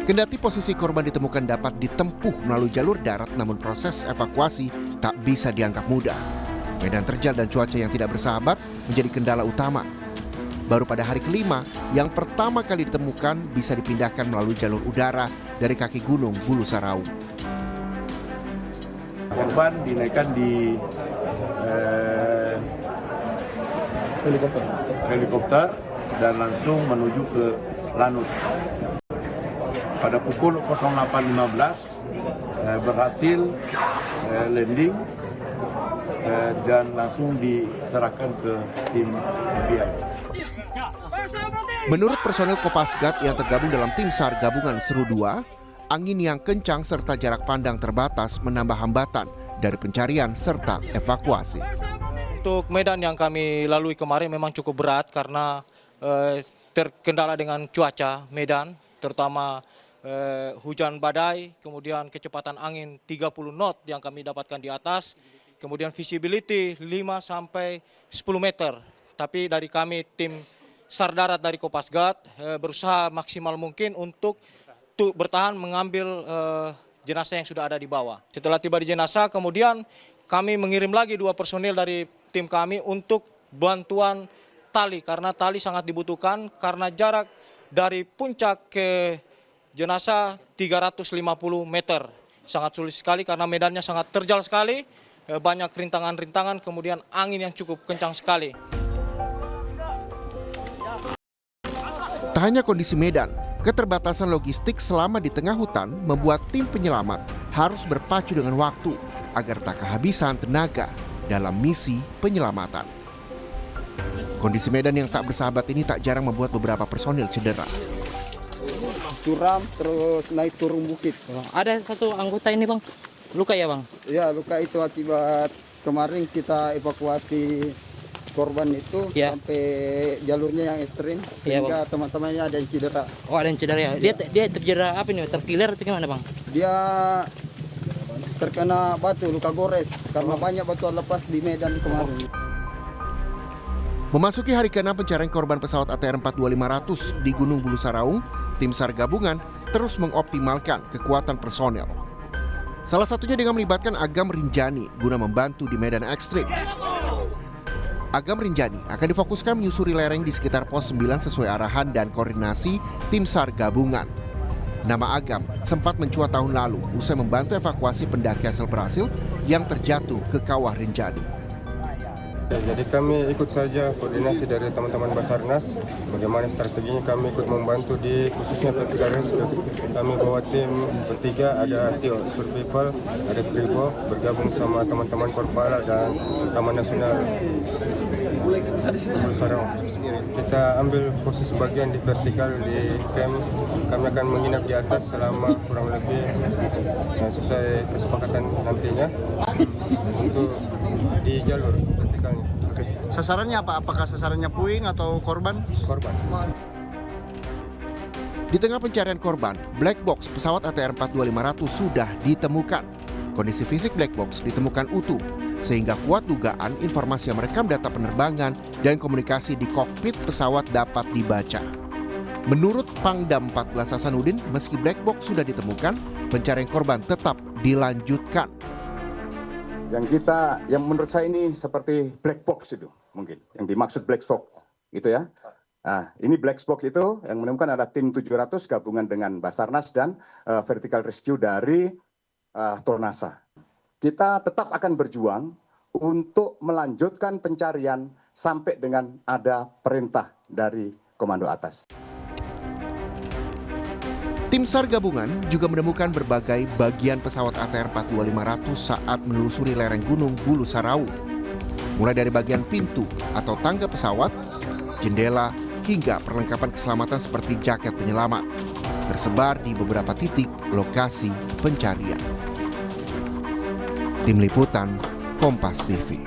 Kendati posisi korban ditemukan dapat ditempuh melalui jalur darat, namun proses evakuasi tak bisa dianggap mudah. Medan terjal dan cuaca yang tidak bersahabat menjadi kendala utama. Baru pada hari kelima, yang pertama kali ditemukan bisa dipindahkan melalui jalur udara dari kaki gunung Bulu Saraung. Korban dinaikkan di helikopter dan langsung menuju ke Lanut. Pada pukul 08.15 berhasil landing dan langsung diserahkan ke tim FBI. Menurut personel Kopasgat yang tergabung dalam tim SAR gabungan Seru 2, angin yang kencang serta jarak pandang terbatas menambah hambatan dari pencarian serta evakuasi. Untuk medan yang kami lalui kemarin memang cukup berat karena terkendala dengan cuaca medan, terutama hujan badai, kemudian kecepatan angin 30 knot yang kami dapatkan di atas, kemudian visibility 5 sampai 10 meter. Tapi dari kami tim SAR darat dari Kopasgat berusaha maksimal mungkin untuk bertahan mengambil jenazah yang sudah ada di bawah. Setelah tiba di jenazah, kemudian kami mengirim lagi 2 personil dari tim kami untuk bantuan tali, karena tali sangat dibutuhkan karena jarak dari puncak ke jenazah 350 meter. Sangat sulit sekali karena medannya sangat terjal sekali, banyak rintangan-rintangan, kemudian angin yang cukup kencang sekali. Tak hanya kondisi medan, keterbatasan logistik selama di tengah hutan membuat tim penyelamat harus berpacu dengan waktu agar tak kehabisan tenaga dalam misi penyelamatan. Kondisi medan yang tak bersahabat ini tak jarang membuat beberapa personil cedera. Curam terus naik turun bukit. Ada satu anggota ini bang, luka ya bang? Ya luka itu akibat kemarin kita evakuasi korban itu sampai jalurnya yang ekstrim sehingga teman-temannya ada yang cedera. Oh ada yang cedera ya? Dia tercedera apa nih? Terkiler atau gimana bang? Dia terkena batu, luka gores karena banyak batuan lepas di medan kemarin. Memasuki hari ke-6 pencarian korban pesawat ATR 42500 di Gunung Bulu Saraung, tim SAR gabungan terus mengoptimalkan kekuatan personel. Salah satunya dengan melibatkan Agam Rinjani guna membantu di medan ekstrim. Agam Rinjani akan difokuskan menyusuri lereng di sekitar pos 9 sesuai arahan dan koordinasi tim SAR gabungan. Nama Agam sempat mencuat tahun lalu usai membantu evakuasi pendaki asal Brasil yang terjatuh ke kawah Rinjani. Jadi kami ikut saja koordinasi dari teman-teman Basarnas, bagaimana strateginya kami ikut membantu di khususnya vertical rescue. Kami bawa tim bertiga, ada Tio Survival, ada Tribo, bergabung sama teman-teman Korpala dan Taman Nasional Bulu Saraung. Kita ambil posisi bagian di vertikal di camp. Kami akan menginap di atas selama kurang lebih sesuai kesepakatan nantinya untuk di jalur vertikalnya. Sasarannya apa? Apakah sasarannya puing atau korban? Korban. Di tengah pencarian korban, black box pesawat ATR 42500 sudah ditemukan. Kondisi fisik black box ditemukan utuh, sehingga kuat dugaan informasi yang merekam data penerbangan dan komunikasi di kokpit pesawat dapat dibaca. Menurut Pangdam 14 Hasanuddin, meski black box sudah ditemukan, pencarian korban tetap dilanjutkan. Yang menurut saya ini seperti black box itu mungkin, yang dimaksud black box gitu ya. Nah, ini black box itu yang menemukan ada tim 700 gabungan dengan Basarnas dan vertical rescue dari Tornasa. Kita tetap akan berjuang untuk melanjutkan pencarian sampai dengan ada perintah dari komando atas. Tim SAR gabungan juga menemukan berbagai bagian pesawat ATR 42500 saat menelusuri lereng Gunung Bulu Saraung. Mulai dari bagian pintu atau tangga pesawat, jendela, hingga perlengkapan keselamatan seperti jaket penyelamat, tersebar di beberapa titik lokasi pencarian. Tim Liputan, Kompas TV.